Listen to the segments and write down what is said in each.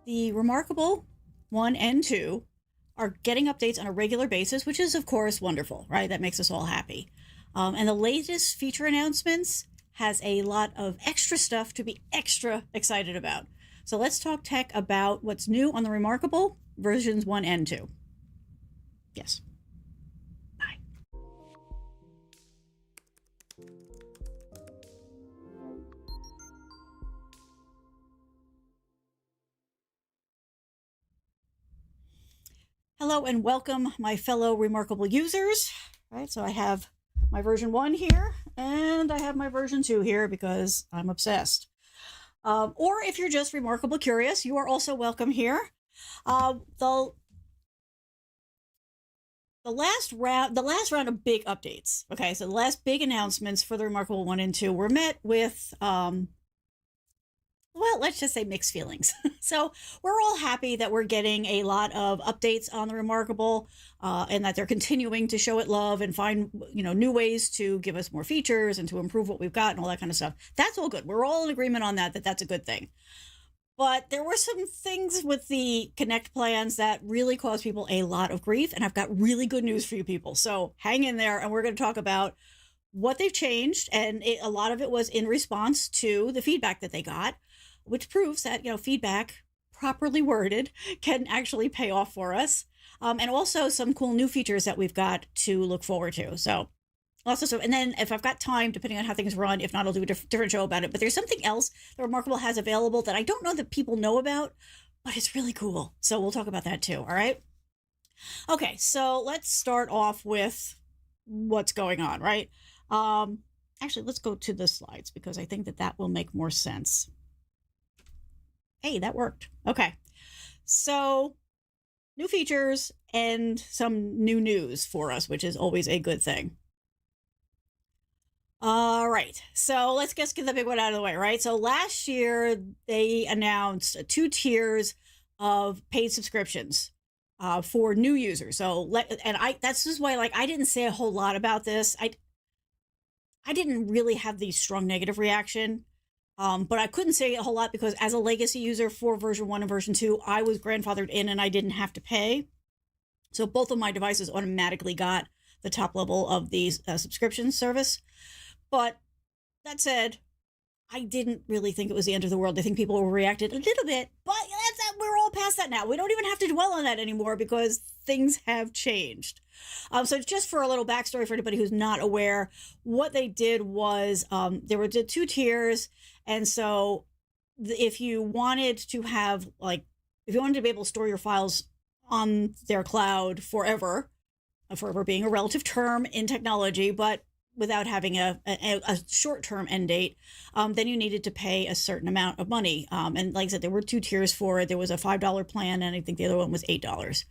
The ReMarkable 1 and 2 are getting updates on a regular basis, which is, of course, wonderful, right? That makes us all happy. And the latest feature announcements has a lot of extra stuff to be extra excited about. So let's talk tech about what's new on the ReMarkable versions 1 and 2. Yes. Bye. Hello and welcome, my fellow ReMarkable users. All right, so I have my version 1 here, and I have my version 2 here because I'm obsessed. Or if you're just ReMarkable curious, you are also welcome here. The last round of big updates. Okay, so the last big announcements for the ReMarkable 1 and 2 were met with well, let's just say mixed feelings. So we're all happy that we're getting a lot of updates on the ReMarkable, and that they're continuing to show it love and find new ways to give us more features and to improve what we've got and all that kind of stuff. That's all good. We're all in agreement on that that's a good thing. But there were some things with the Connect plans that really caused people a lot of grief, and I've got really good news for you people. So hang in there, and we're going to talk about what they've changed, and a lot of it was in response to the feedback that they got, which proves that feedback properly worded can actually pay off for us, and also some cool new features that we've got to look forward to. So and then if I've got time, depending on how things run, if not, I'll do a different show about it. But there's something else that ReMarkable has available that I don't know that people know about, but it's really cool. So we'll talk about that too. All right. Okay, so let's start off with what's going on, right? Actually, let's go to the slides because I think that will make more sense. Hey, that worked. Okay. So new features and some new news for us, which is always a good thing. All right. So let's just get the big one out of the way, right? So last year they announced 2 tiers of paid subscriptions for new users. So that's just why I didn't say a whole lot about this. I didn't really have the strong negative reaction. But I couldn't say a whole lot because as a legacy user for version 1 and version 2, I was grandfathered in and I didn't have to pay. So both of my devices automatically got the top level of the subscription service. But that said, I didn't really think it was the end of the world. I think people reacted a little bit, but we're all past that now. We don't even have to dwell on that anymore because things have changed. So just for a little backstory for anybody who's not aware, what they did was there were 2 tiers. And so if you wanted to have if you wanted to be able to store your files on their cloud forever being a relative term in technology, but without having a short-term end date, then you needed to pay a certain amount of money. And like I said, there were 2 tiers for it. There was a $5 plan, and I think the other one was $8.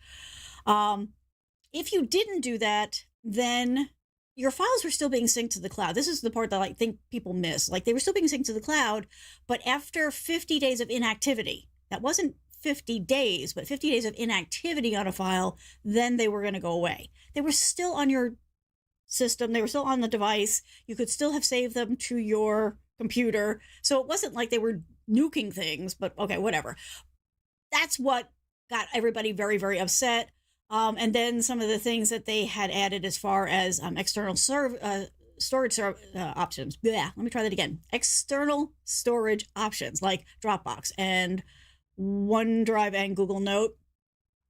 If you didn't do that, then your files were still being synced to the cloud. This is the part that I think people miss. They were still being synced to the cloud, but after 50 days of inactivity, that wasn't 50 days, but 50 days of inactivity on a file, then they were going to go away. They were still on your system. They were still on the device. You could still have saved them to your computer. So it wasn't like they were nuking things, but okay, whatever. That's what got everybody very, very upset. And then some of the things that they had added as far as external storage options. Yeah, let me try that again. External storage options like Dropbox and OneDrive and Google Note.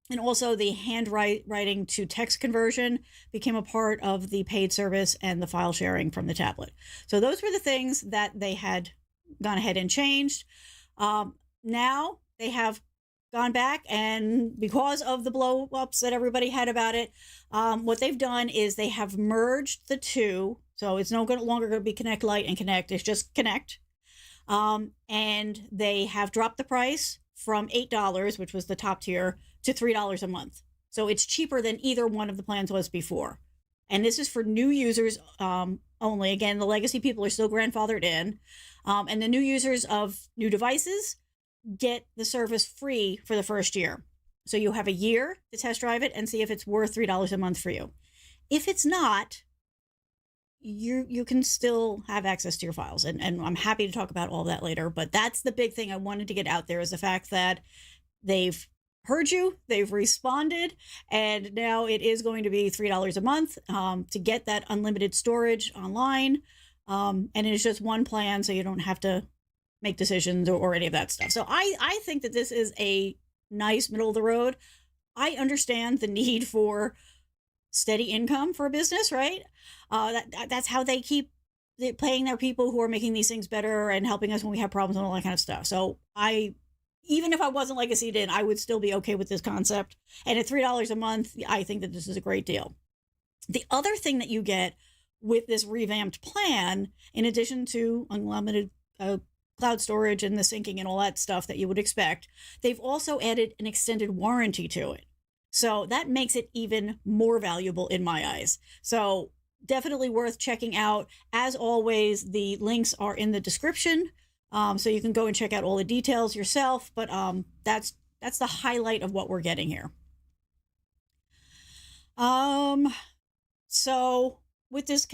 And also the handwriting to text conversion became a part of the paid service and the file sharing from the tablet. So those were the things that they had gone ahead and changed. Now they have gone back, and because of the blow-ups that everybody had about it, what they've done is they have merged the 2. So it's no longer going to be Connect Lite and Connect. It's just Connect. And they have dropped the price from $8, which was the top tier, to $3 a month. So it's cheaper than either one of the plans was before. And this is for new users only. Again, the legacy people are still grandfathered in. And the new users of new devices get the service free for the first year. So you have a year to test drive it and see if it's worth $3 a month for you. If it's not, you can still have access to your files. And I'm happy to talk about all that later. But that's the big thing I wanted to get out there, is the fact that they've heard you, they've responded, and now it is going to be $3 a month to get that unlimited storage online. And it's just one plan, so you don't have to make decisions or any of that stuff. So I think that this is a nice middle of the road. I understand the need for steady income for a business, right? That's how they keep paying their people who are making these things better and helping us when we have problems and all that kind of stuff. So even if I wasn't legacied in, I would still be okay with this concept. And at $3 a month, I think that this is a great deal. The other thing that you get with this revamped plan, in addition to unlimited cloud storage and the syncing and all that stuff that you would expect, they've also added an extended warranty to it. So that makes it even more valuable in my eyes. So definitely worth checking out. As always, the links are in the description, so you can go and check out all the details yourself. But that's the highlight of what we're getting here. So with this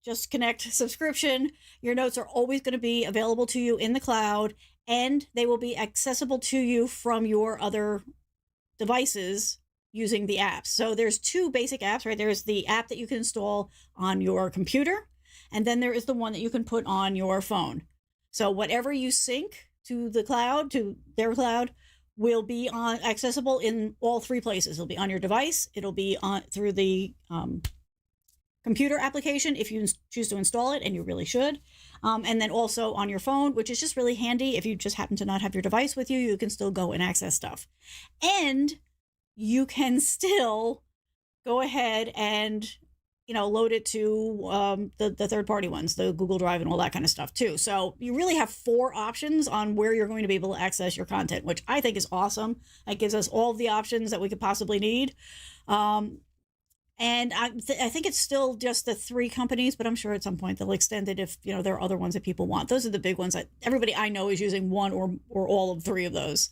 Just Connect subscription, your notes are always going to be available to you in the cloud, and they will be accessible to you from your other devices using the apps. So there's two basic apps, right? There's the app that you can install on your computer, and then there is the one that you can put on your phone. So whatever you sync to the cloud, to their cloud, will be accessible in all three places. It'll be on your device. It'll be on through the computer application if you choose to install it, and you really should. And then also on your phone, which is just really handy. If you just happen to not have your device with you, you can still go and access stuff. And you can still go ahead and, load it to the third-party ones, the Google Drive and all that kind of stuff too. So you really have 4 options on where you're going to be able to access your content, which I think is awesome. That gives us all of the options that we could possibly need. And I think it's still just the 3 companies, but I'm sure at some point they'll extend it if, there are other ones that people want. Those are the big ones that everybody I know is using one or all of 3 of those.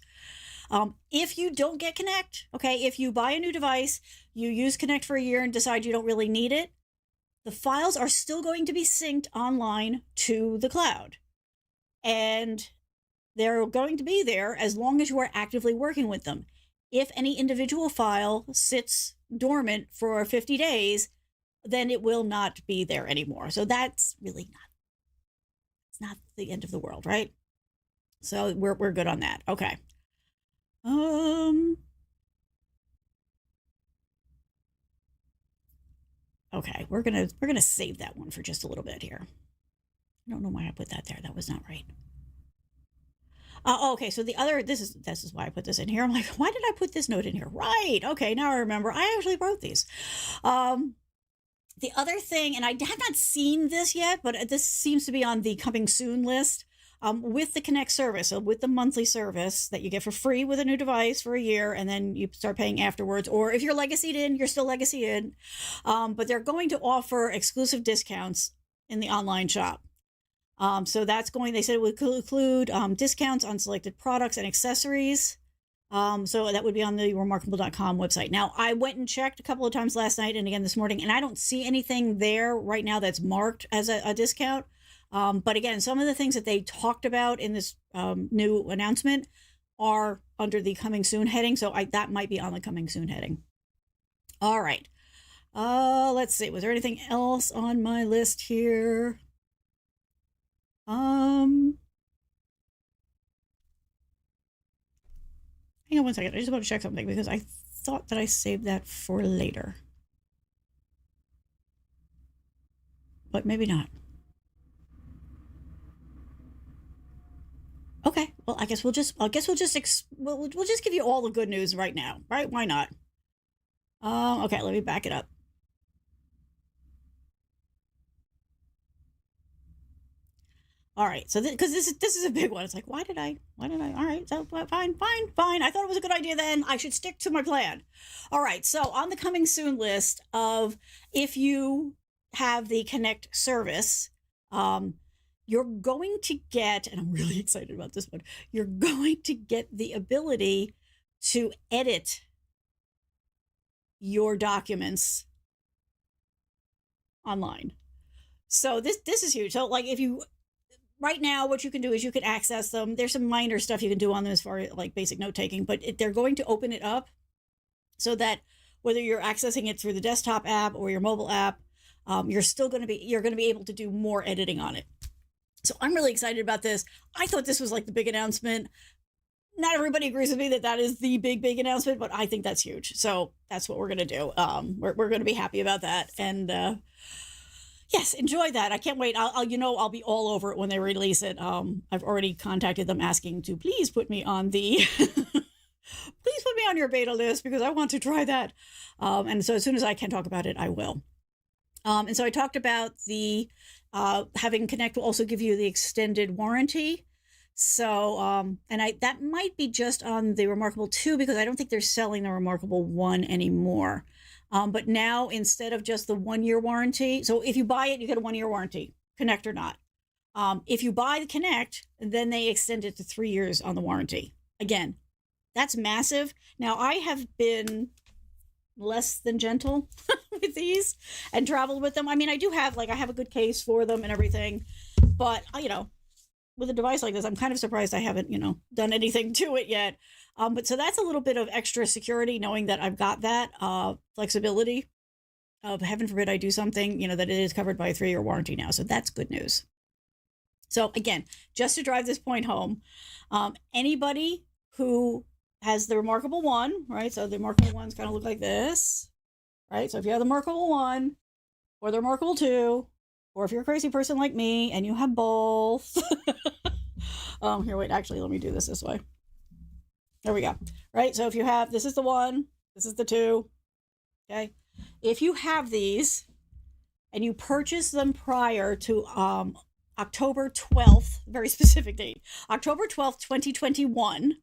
If you don't get Connect, okay, if you buy a new device, you use Connect for a year and decide you don't really need it, the files are still going to be synced online to the cloud. And they're going to be there as long as you are actively working with them. If any individual file sits dormant for 50 days, then it will not be there anymore. So that's really it's not the end of the world, right? So we're good on that. Okay. Okay, we're gonna save that one for just a little bit here. I don't know why I put that there. That was not right. Okay, so this is why I put this in here. I'm like, why did I put this note in here? Right. Okay, now I remember. I actually wrote these. The other thing, and I have not seen this yet, but this seems to be on the coming soon list. With the Connect service, so with the monthly service that you get for free with a new device for a year, and then you start paying afterwards, or if you're legacied in, you're still legacied in. But they're going to offer exclusive discounts in the online shop. So they said it would include discounts on selected products and accessories. So that would be on the ReMarkable.com website. Now, I went and checked a couple of times last night and again this morning, and I don't see anything there right now that's marked as a discount. But again, some of the things that they talked about in this new announcement are under the coming soon heading. So that might be on the coming soon heading. All right. Let's see. Was there anything else on my list here? Hang on one second. I just want to check something because I thought that I saved that for later. But maybe not. Okay, well, we'll just give you all the good news right now, right? Why not? Okay, let me back it up. All right, so because this is a big one. It's like, why did I? All right, so fine. I thought it was a good idea then. I should stick to my plan. All right, so on the coming soon list of if you have the Connect service, you're going to get, and I'm really excited about this one, you're going to get the ability to edit your documents online. So this is huge. So like if you right now, what you can do is you can access them. There's some minor stuff you can do on them as far as like basic note taking, but they're going to open it up so that whether you're accessing it through the desktop app or your mobile app, you're going to be able to do more editing on it. So I'm really excited about this. I thought this was like the big announcement. Not everybody agrees with me that is the big announcement, but I think that's huge. So that's what we're going to do. We're going to be happy about that. And, yes, enjoy that. I can't wait. I'll be all over it when they release it. I've already contacted them asking to please put me on the, please put me on your beta list because I want to try that. And so as soon as I can talk about it, I will. And so I talked about the, having Connect will also give you the extended warranty. So, that might be just on the ReMarkable 2 because I don't think they're selling the ReMarkable 1 anymore. But now instead of just the 1-year warranty, so if you buy it, you get a 1-year warranty, Connect or not. If you buy the Connect, then they extend it to 3 years on the warranty. Again, that's massive. Now I have been less than gentle with these and traveled with them. I mean, I have a good case for them and everything, but with a device like this, I'm kind of surprised I haven't, done anything to it yet. But so that's a little bit of extra security, knowing that I've got that flexibility of heaven forbid I do something, that it is covered by a 3-year warranty now. So that's good news. So again, just to drive this point home, anybody who has the ReMarkable 1, right? So the ReMarkable 1's kind of look like this, right? So if you have the ReMarkable 1 or the ReMarkable 2, or if you're a crazy person like me and you have both, here, wait, actually, let me do this way. There we go. Right. So if you have, this is the 1, this is the 2. Okay. If you have these and you purchase them prior to, October 12th, very specific date, October 12th, 2021,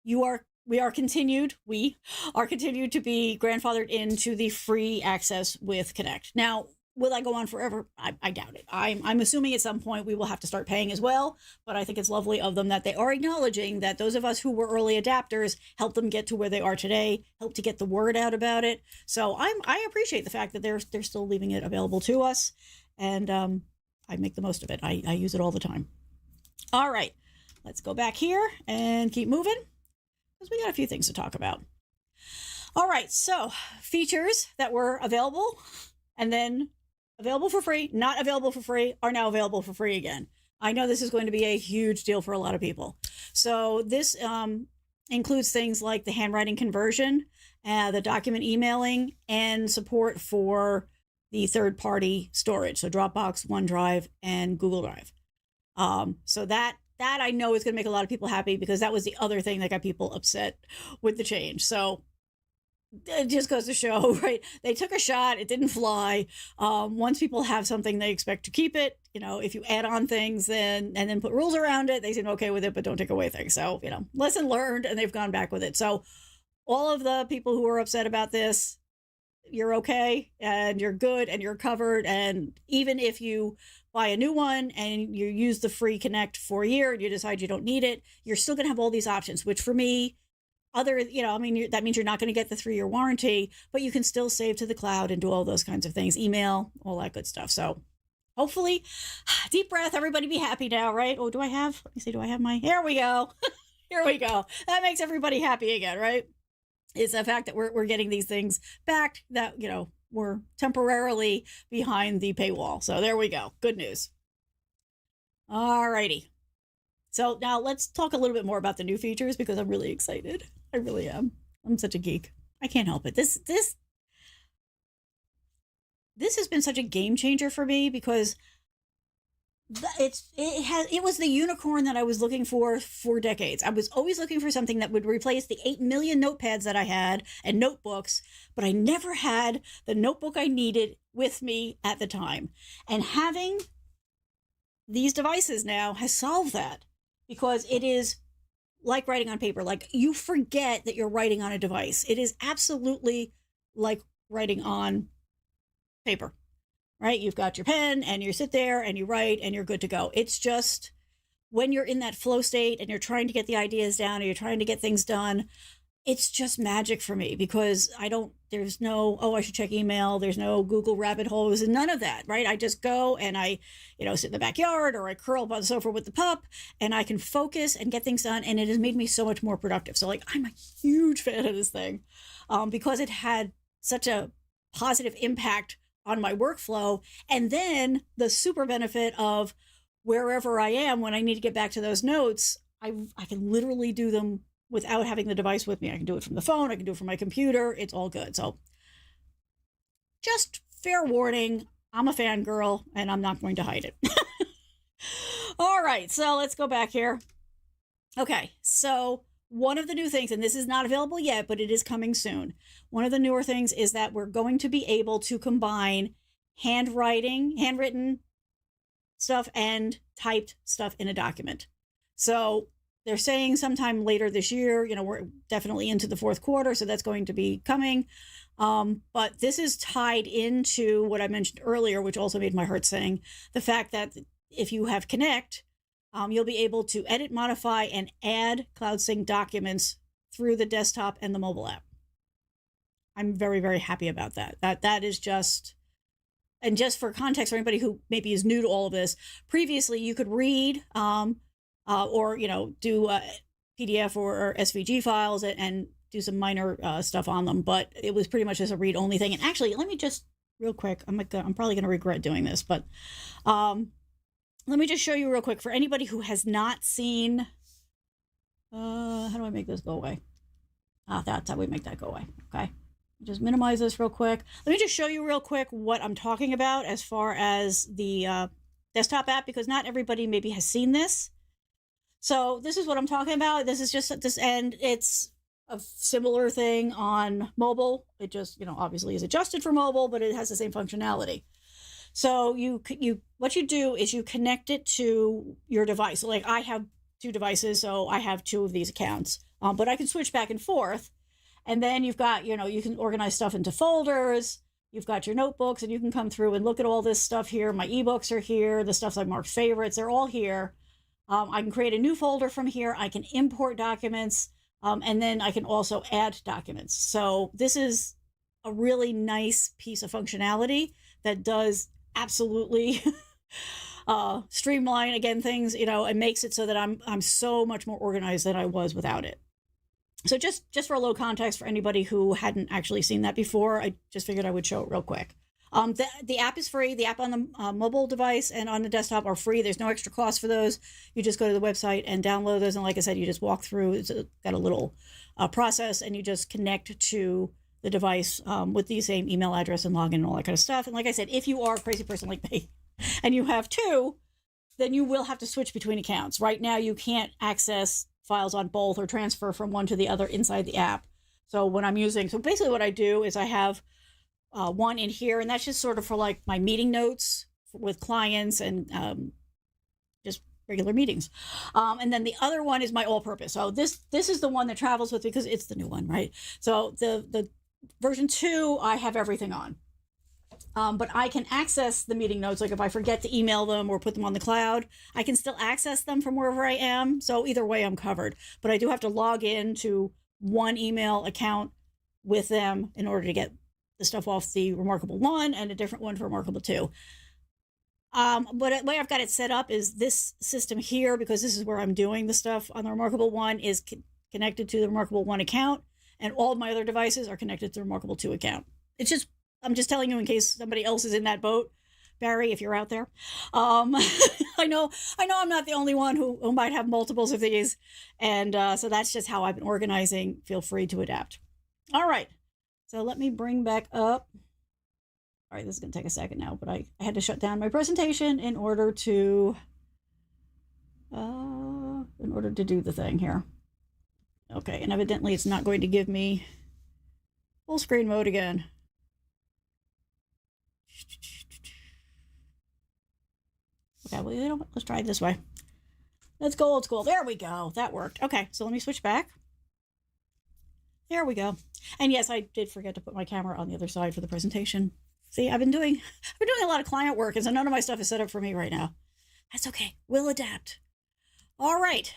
we are continued to be grandfathered into the free access with Connect. Now, will I go on forever? I doubt it. I'm assuming at some point we will have to start paying as well, but I think it's lovely of them that they are acknowledging that those of us who were early adapters helped them get to where they are today, helped to get the word out about it. So I appreciate the fact that they're still leaving it available to us, and I make the most of it. I use it all the time. All right, let's go back here and keep moving because we got a few things to talk about. All right, so features that were available and then available for free, not available for free, are now available for free again. I know this is going to be a huge deal for a lot of people. So this includes things like the handwriting conversion, the document emailing, and support for the third-party storage. So Dropbox, OneDrive, and Google Drive. So that I know is going to make a lot of people happy because that was the other thing that got people upset with the change. So it just goes to show, right? They took a shot. It didn't fly. Once people have something, they expect to keep it. If you add on things and then put rules around it, they seem okay with it, but don't take away things. So, lesson learned, and they've gone back with it. So all of the people who are upset about this, you're okay and you're good and you're covered. And even if you buy a new one and you use the free Connect for a year and you decide you don't need it, you're still going to have all these options, which for me, that means you're not going to get the 3-year warranty, but you can still save to the cloud and do all those kinds of things, email, all that good stuff. So hopefully, deep breath, everybody be happy now, right? Oh, let me see, do I have here we go. Here we go. That makes everybody happy again, right? It's the fact that we're getting these things back that, we're temporarily behind the paywall. So there we go. Good news. All righty. So now let's talk a little bit more about the new features because I'm really excited. I really am. I'm such a geek. I can't help it. This has been such a game changer for me because it was the unicorn that I was looking for decades. I was always looking for something that would replace the 8 million notepads that I had and notebooks, but I never had the notebook I needed with me at the time. And having these devices now has solved that because it is like writing on paper. Like, you forget that you're writing on a device. It is absolutely like writing on paper, right? You've got your pen and you sit there and you write and you're good to go. It's just when you're in that flow state and you're trying to get the ideas down or you're trying to get things done, it's just magic for me because there's no, oh, I should check email. There's no Google rabbit holes and none of that, right? I just go and I, sit in the backyard or I curl up on the sofa with the pup and I can focus and get things done. And it has made me so much more productive. So like, I'm a huge fan of this thing because it had such a positive impact on my workflow. And then the super benefit of wherever I am, when I need to get back to those notes, I can literally do them without having the device with me. I can do it from the phone. I can do it from my computer. It's all good. So just fair warning, I'm a fangirl and I'm not going to hide it. All right, so let's go back here. Okay, so one of the new things, and this is not available yet, but it is coming soon. One of the newer things is that we're going to be able to combine handwritten stuff and typed stuff in a document. So they're saying sometime later this year, we're definitely into the fourth quarter, so that's going to be coming. But this is tied into what I mentioned earlier, which also made my heart sing, the fact that if you have Connect, you'll be able to edit, modify, and add Cloud Sync documents through the desktop and the mobile app. I'm very, very happy about that. That is just, and just for context for anybody who maybe is new to all of this, previously you could read or do PDF or SVG files and do some minor stuff on them, but it was pretty much just a read-only thing. And actually, let me just real quick, I'm probably going to regret doing this, but let me just show you real quick for anybody who has not seen. How do I make this go away? That's how we make that go away. Okay, just minimize this real quick. Let me just show you real quick what I'm talking about as far as the desktop app, because not everybody maybe has seen this. So this is what I'm talking about. This is just this, and it's a similar thing on mobile. It just, obviously is adjusted for mobile, but it has the same functionality. So what you do is you connect it to your device. So like I have 2 devices, so I have 2 of these accounts, but I can switch back and forth. And then you've got, you can organize stuff into folders. You've got your notebooks, and you can come through and look at all this stuff here. My ebooks are here. The stuff I marked favorites, they're all here. I can create a new folder from here. I can import documents, and then I can also add documents. So this is a really nice piece of functionality that does absolutely streamline, again, things, and makes it so that I'm so much more organized than I was without it. So just for a little context for anybody who hadn't actually seen that before, I just figured I would show it real quick. The app is free. The app on the mobile device and on the desktop are free. There's no extra cost for those. You just go to the website and download those. And like I said, you just walk through. It's got a little process, and you just connect to the device with the same email address and login and all that kind of stuff. And like I said, if you are a crazy person like me and you have 2, then you will have to switch between accounts. Right now, you can't access files on both or transfer from one to the other inside the app. So basically what I do is I have one in here, and that's just sort of for like my meeting notes with clients and just regular meetings. And then the other one is my all-purpose. So this is the one that travels with, because it's the new one, right? So the version 2, I have everything on. But I can access the meeting notes. Like if I forget to email them or put them on the cloud, I can still access them from wherever I am. So either way, I'm covered. But I do have to log in to one email account with them in order to get the stuff off the ReMarkable 1 and a different one for ReMarkable 2. But the way I've got it set up is this system here, because this is where I'm doing the stuff on the ReMarkable 1, is connected to the ReMarkable 1 account, and all of my other devices are connected to the ReMarkable 2 account. I'm just telling you in case somebody else is in that boat. Barry, if you're out there. I know I'm not the only one who might have multiples of these. And so that's just how I've been organizing. Feel free to adapt. All right. So let me bring back up. All right, this is going to take a second now, but I had to shut down my presentation in order to do the thing here. Okay, and evidently it's not going to give me full screen mode again. Okay, well, let's try it this way. Let's go old school. There we go. That worked. Okay, so let me switch back. There we go. And yes, I did forget to put my camera on the other side for the presentation. See, I've been doing a lot of client work, and so none of my stuff is set up for me right now. That's okay. We'll adapt. All right.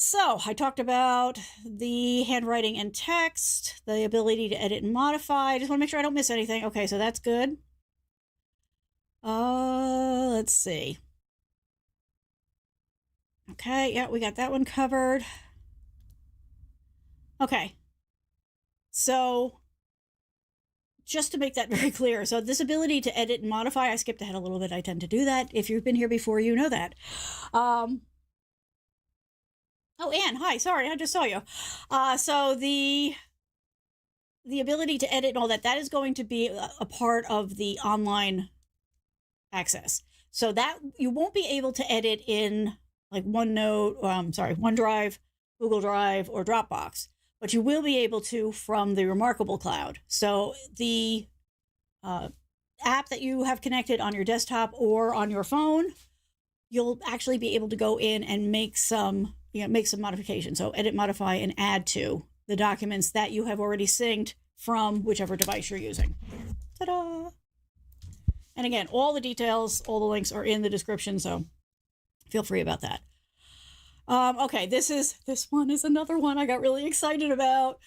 So I talked about the handwriting and text, the ability to edit and modify. I just want to make sure I don't miss anything. Okay, so that's good. Let's see. Okay, yeah, we got that one covered. Okay. So just to make that very clear, so this ability to edit and modify, I skipped ahead a little bit. I tend to do that. If you've been here before, you know that. Oh, Anne, hi. Sorry, I just saw you. So the ability to edit and all that is going to be a part of the online access. So that you won't be able to edit in like OneDrive, Google Drive, or Dropbox, but you will be able to from the ReMarkable cloud. So the app that you have connected on your desktop or on your phone, you'll actually be able to go in and make some modifications. So edit, modify, and add to the documents that you have already synced from whichever device you're using. Ta-da! And again, all the details, all the links are in the description, so feel free about that. Okay, this one is another one I got really excited about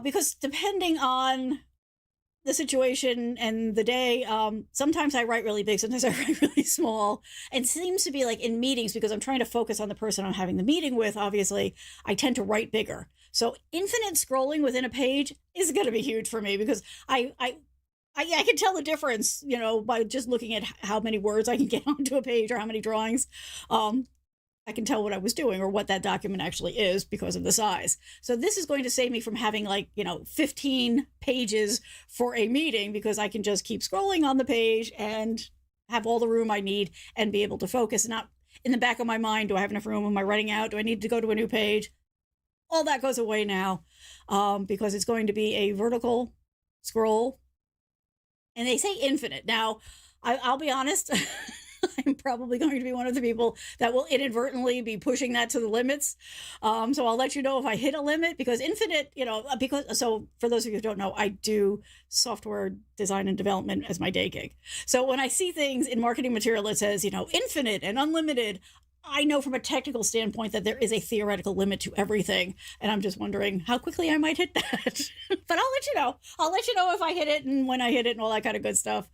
because depending on the situation and the day, sometimes I write really big, sometimes I write really small, and it seems to be like in meetings, because I'm trying to focus on the person I'm having the meeting with, obviously, I tend to write bigger. So infinite scrolling within a page is going to be huge for me, because I can tell the difference, by just looking at how many words I can get onto a page or how many drawings. I can tell what I was doing or what that document actually is because of the size. So this is going to save me from having 15 pages for a meeting, because I can just keep scrolling on the page and have all the room I need and be able to focus. Not in the back of my mind, do I have enough room? Am I writing out? Do I need to go to a new page? All that goes away now because it's going to be a vertical scroll. And they say infinite. Now, I'll be honest. I'm probably going to be one of the people that will inadvertently be pushing that to the limits. So I'll let you know if I hit a limit, because infinite, so for those of you who don't know, I do software design and development as my day gig. So when I see things in marketing material that says, infinite and unlimited, I know from a technical standpoint that there is a theoretical limit to everything. And I'm just wondering how quickly I might hit that. But I'll let you know. I'll let you know if I hit it and when I hit it and all that kind of good stuff.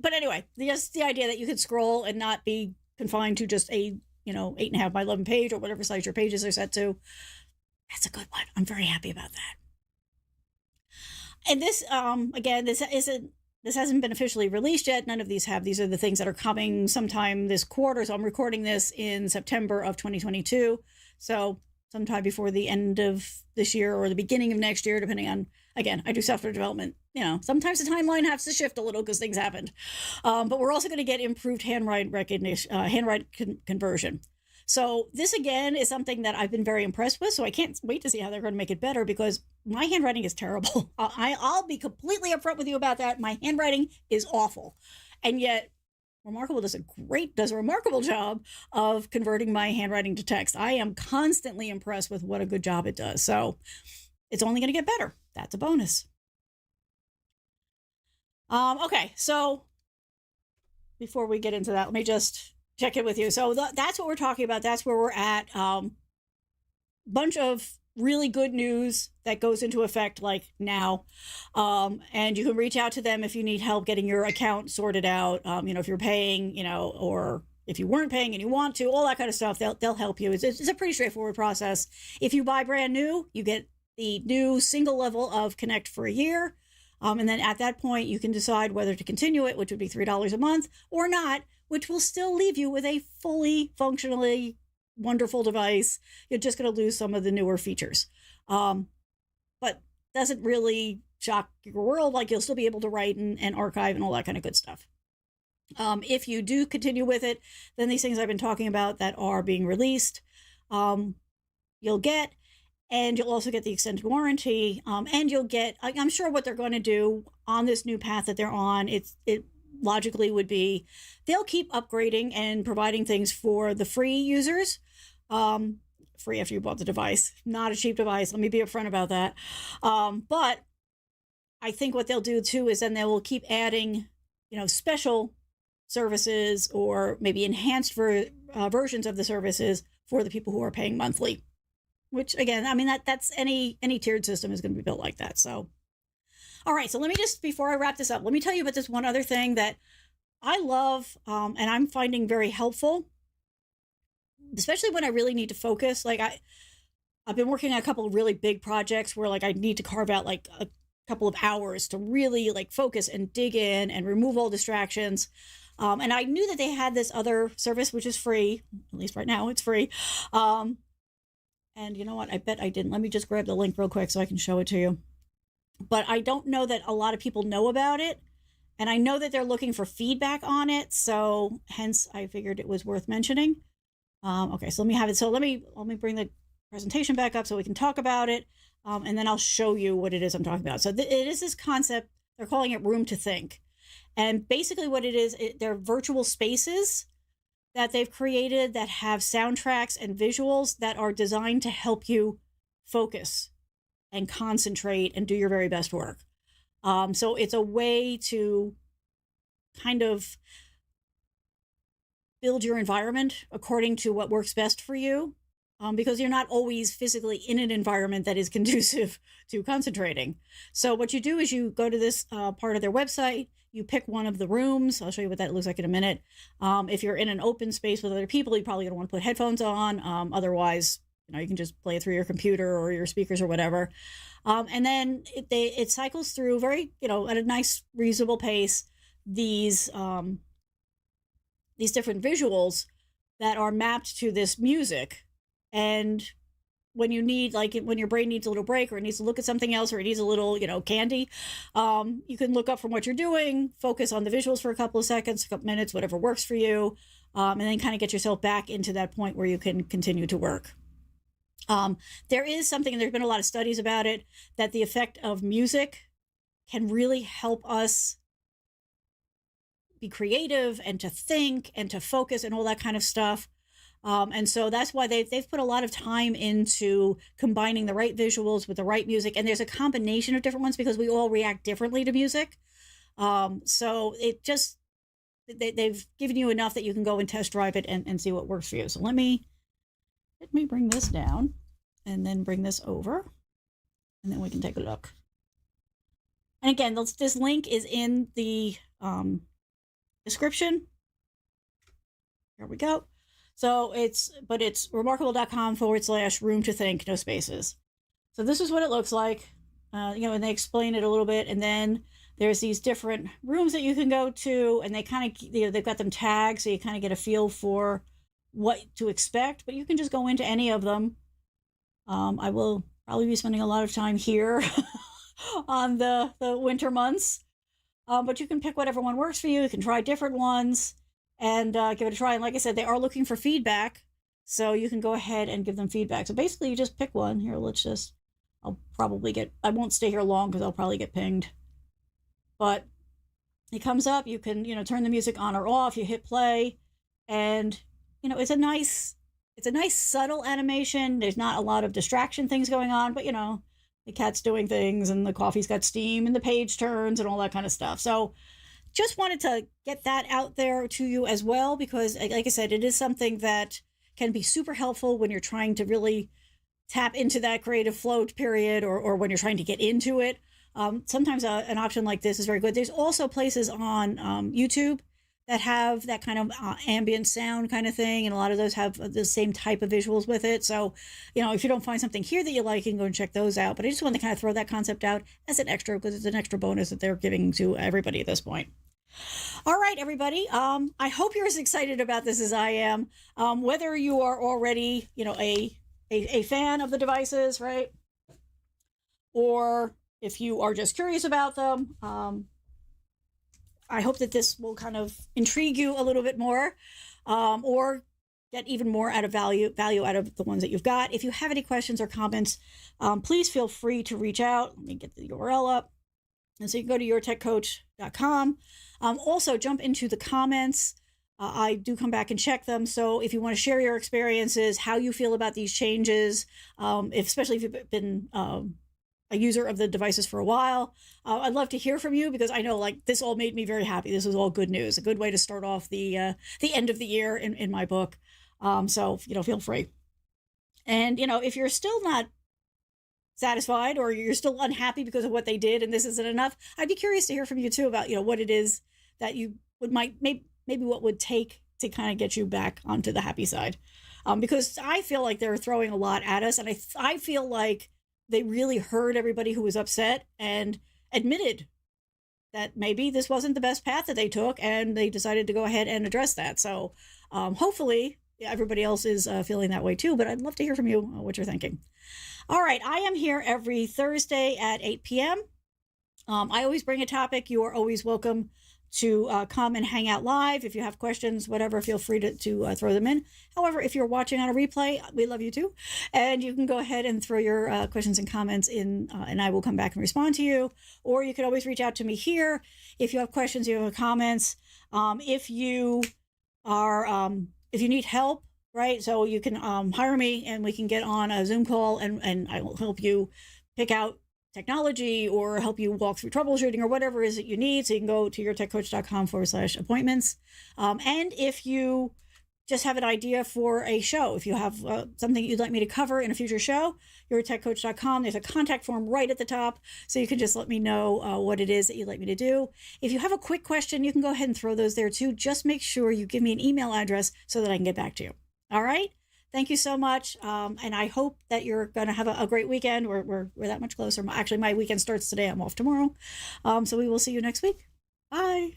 But anyway, just the idea that you could scroll and not be confined to just a, 8.5 by 11 page or whatever size your pages are set to. That's a good one. I'm very happy about that. And this, again, this hasn't been officially released yet. None of these have. These are the things that are coming sometime this quarter. So I'm recording this in September of 2022. So sometime before the end of this year or the beginning of next year, depending on, again, I do software development. Sometimes the timeline has to shift a little because things happened. But we're also going to get improved handwriting recognition, conversion. So this, again, is something that I've been very impressed with. So I can't wait to see how they're going to make it better, because my handwriting is terrible. I'll be completely upfront with you about that. My handwriting is awful. And yet ReMarkable does a remarkable job of converting my handwriting to text. I am constantly impressed with what a good job it does. So it's only going to get better. That's a bonus. Okay, so before we get into that, let me just check in with you. So that's what we're talking about. That's where we're at. Bunch of really good news that goes into effect now. And you can reach out to them if you need help getting your account sorted out. If you're paying, or if you weren't paying and you want to, all that kind of stuff, they'll help you. It's a pretty straightforward process. If you buy brand new, you get the new single level of Connect for a year. And then at that point, you can decide whether to continue it, which would be $3 a month, or not, which will still leave you with a fully functionally wonderful device. You're just going to lose some of the newer features. But doesn't really shock your world. You'll still be able to write and archive and all that kind of good stuff. If you do continue with it, then these things I've been talking about that are being released, you'll get. And you'll also get the extended warranty. And you'll get, I'm sure what they're going to do on this new path that they're on, it logically would be, they'll keep upgrading and providing things for the free users. Free after you bought the device. Not a cheap device. Let me be upfront about that. But I think what they'll do too is then they will keep adding, special services or maybe enhanced versions of the services for the people who are paying monthly, which again, I mean, that's any tiered system is going to be built like that. So, all right. So let me just, before I wrap this up, let me tell you about this one other thing that I love, and I'm finding very helpful, especially when I really need to focus. Like I've been working on a couple of really big projects where like I need to carve out like a couple of hours to really like focus and dig in and remove all distractions. And I knew that they had this other service, which is free, at least right now it's free. And you know what? I bet I didn't. Let me just grab the link real quick so I can show it to you. But I don't know that a lot of people know about it. And I know that they're looking for feedback on it. So hence I figured it was worth mentioning. Okay, so let me have it. So let me bring the presentation back up so we can talk about it. And then I'll show you what it is I'm talking about. So it is this concept. They're calling it Room to Think. And basically what it is, they're virtual spaces that they've created that have soundtracks and visuals that are designed to help you focus and concentrate and do your very best work. So it's a way to kind of build your environment according to what works best for you, because you're not always physically in an environment that is conducive to concentrating. So what you do is you go to this part of their website, you pick one of the rooms. I'll show you what that looks like in a minute. If you're in an open space with other people, you probably don't want to put headphones on. Otherwise, you can just play it through your computer or your speakers or whatever. And then it cycles through very, at a nice, reasonable pace, these different visuals that are mapped to this music. And when you need, like when your brain needs a little break or it needs to look at something else or it needs a little, candy, you can look up from what you're doing, focus on the visuals for a couple of seconds, a couple minutes, whatever works for you, and then kind of get yourself back into that point where you can continue to work. There is something, and there's been a lot of studies about it, that the effect of music can really help us be creative and to think and to focus and all that kind of stuff. And so that's why they've put a lot of time into combining the right visuals with the right music. And there's a combination of different ones because we all react differently to music. So it just, they've given you enough that you can go and test drive it and see what works for you. So let me bring this down and then bring this over and then we can take a look. And again, this link is in the description. Here we go. So it's remarkable.com/room to think, no spaces. So this is what it looks like, and they explain it a little bit. And then there's these different rooms that you can go to, and they kind of, they've got them tagged, so you kind of get a feel for what to expect, but you can just go into any of them. I will probably be spending a lot of time here on the winter months, but you can pick whatever one works for you. You can try different ones and give it a try. And like I said, they are looking for feedback, so you can go ahead and give them feedback. So basically you just pick one. Here, I won't stay here long because I'll probably get pinged. But it comes up, you can, turn the music on or off, you hit play, and, it's a nice subtle animation. There's not a lot of distraction things going on, but, the cat's doing things and the coffee's got steam and the page turns and all that kind of stuff. So just wanted to get that out there to you as well, because like I said, it is something that can be super helpful when you're trying to really tap into that creative flow period or when you're trying to get into it. Sometimes an option like this is very good. There's also places on YouTube that have that kind of ambient sound kind of thing, and a lot of those have the same type of visuals with it. So, if you don't find something here that you like, you can go and check those out. But I just wanted to kind of throw that concept out as an extra, because it's an extra bonus that they're giving to everybody at this point. All right, everybody. I hope you're as excited about this as I am. Whether you are already, a fan of the devices, right? Or if you are just curious about them, I hope that this will kind of intrigue you a little bit more, or get even more out of value out of the ones that you've got. If you have any questions or comments, please feel free to reach out. Let me get the URL up. And so you can go to yourtechcoach.com. Also, jump into the comments. I do come back and check them. So if you want to share your experiences, how you feel about these changes, especially if you've been a user of the devices for a while, I'd love to hear from you, because I know this all made me very happy. This was all good news, a good way to start off the end of the year in my book. So feel free. And, if you're still not satisfied or you're still unhappy because of what they did and this isn't enough, I'd be curious to hear from you too about, what it is that you maybe what would take to kind of get you back onto the happy side. Because I feel like they're throwing a lot at us, and I feel like they really heard everybody who was upset and admitted that maybe this wasn't the best path that they took, and they decided to go ahead and address that. So hopefully everybody else is feeling that way too, but I'd love to hear from you what you're thinking. All right, I am here every Thursday at 8 p.m. I always bring a topic. You are always welcome to come and hang out live. If you have questions, whatever, feel free to throw them in. However, if you're watching on a replay, we love you too. And you can go ahead and throw your questions and comments in, and I will come back and respond to you. Or you can always reach out to me here if you have questions, you have comments. If you need help, right? So you can hire me and we can get on a Zoom call and I will help you pick out technology or help you walk through troubleshooting or whatever it is that you need. So you can go to yourtechcoach.com/appointments. And if you just have an idea for a show, if you have something you'd like me to cover in a future show, yourtechcoach.com, there's a contact form right at the top. So you can just let me know what it is that you'd like me to do. If you have a quick question, you can go ahead and throw those there too. Just make sure you give me an email address so that I can get back to you. All right. Thank you so much. And I hope that you're going to have a great weekend. We're that much closer. Actually, my weekend starts today. I'm off tomorrow. So we will see you next week. Bye.